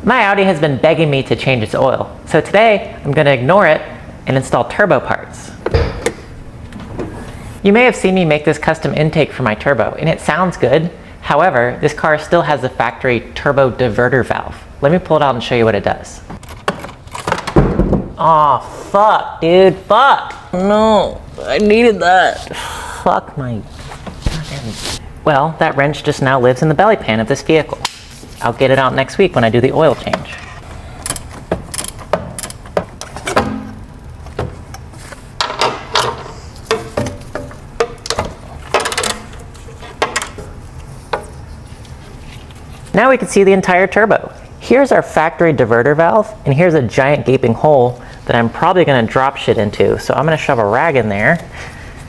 My Audi has been begging me to change its oil, so today I'm going to ignore it and install turbo parts. You may have seen me make this custom intake for my turbo, and it sounds good. However, this car still has the factory turbo diverter valve. Let me pull it out and show you what it does. Aw, fuck, dude, fuck. No, I needed that. Fuck my... Well, that wrench just now lives in the belly pan of this vehicle. I'll get it out next week when I do the oil change. Now we can see the entire turbo. Here's our factory diverter valve, and here's a giant gaping hole that I'm probably gonna drop shit into. So I'm gonna shove a rag in there,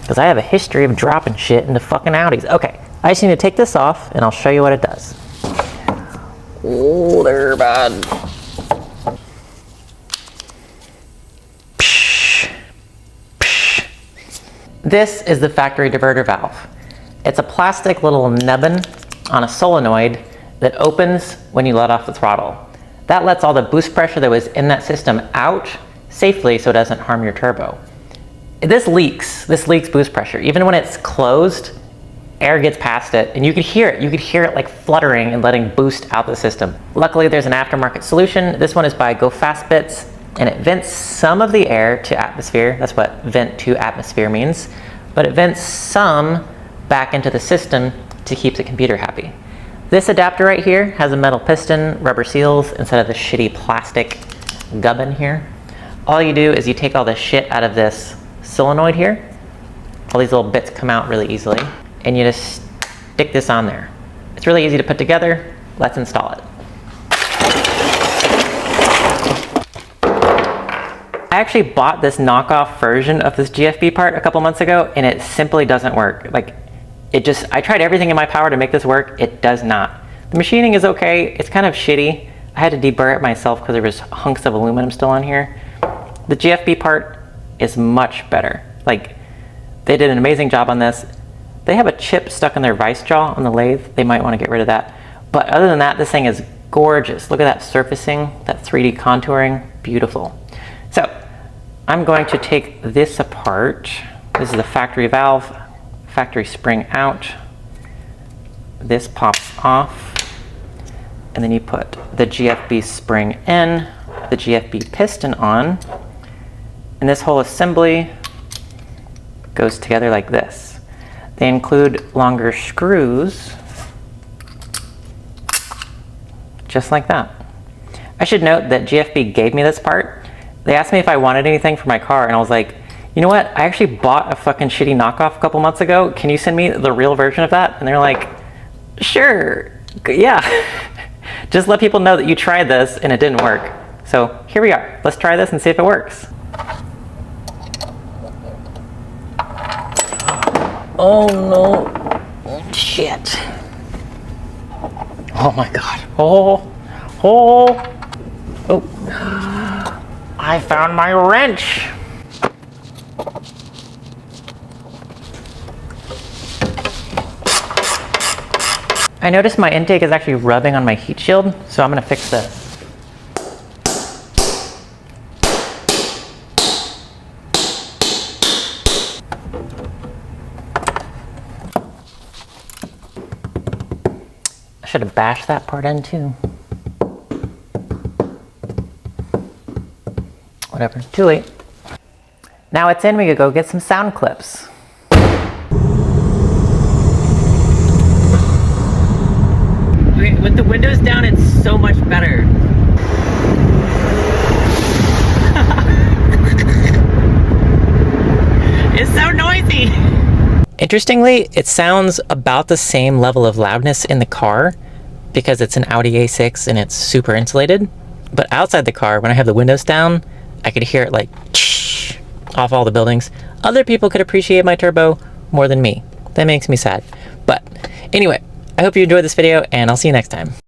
because I have a history of dropping shit into fucking Audis. Okay, I just need to take this off, and I'll show you what it does. Oh, they're bad. This is the factory diverter valve. It's a plastic little nubbin on a solenoid that opens when you let off the throttle. That lets all the boost pressure that was in that system out safely so it doesn't harm your turbo. This leaks boost pressure. Even when it's closed, air gets past it, and you could hear it. You could hear it like fluttering and letting boost out the system. Luckily, there's an aftermarket solution. This one is by Go Fast Bits, and it vents some of the air to atmosphere. That's what vent to atmosphere means. But it vents some back into the system to keep the computer happy. This adapter right here has a metal piston, rubber seals, instead of the shitty plastic gubbin here. All you do is you take all the shit out of this solenoid here. All these little bits come out really easily. And you just stick this on there. It's really easy to put together. Let's install it. I actually bought this knockoff version of this GFB part a couple months ago, and it simply doesn't work. Like, I tried everything in my power to make this work. It does not. The machining is okay. It's kind of shitty. I had to deburr it myself because there was hunks of aluminum still on here. The GFB part is much better. Like, they did an amazing job on this. They have a chip stuck in their vice jaw on the lathe. They might want to get rid of that. But other than that, this thing is gorgeous. Look at that surfacing, that 3D contouring, beautiful. So I'm going to take this apart. This is the factory valve, factory spring out. This pops off. And then you put the GFB spring in, the GFB piston on, and this whole assembly goes together like this. They include longer screws, just like that. I should note that GFB gave me this part. They asked me if I wanted anything for my car, and I was like, you know what? I actually bought a fucking shitty knockoff a couple months ago. Can you send me the real version of that? And they're like, sure, yeah. Just let people know that you tried this and it didn't work. So here we are. Let's try this and see if it works. Oh no, oh, shit. Oh my God, oh. I found my wrench. I noticed my intake is actually rubbing on my heat shield, so I'm gonna fix this. I should have bashed that part in too. Whatever, too late. Now it's in, we could go get some sound clips. Okay, with the windows down, it's so much better. It's so noisy. Interestingly, it sounds about the same level of loudness in the car because it's an Audi A6 and it's super insulated. But outside the car, when I have the windows down, I could hear it like off all the buildings. Other people could appreciate my turbo more than me. That makes me sad. But anyway, I hope you enjoyed this video, and I'll see you next time.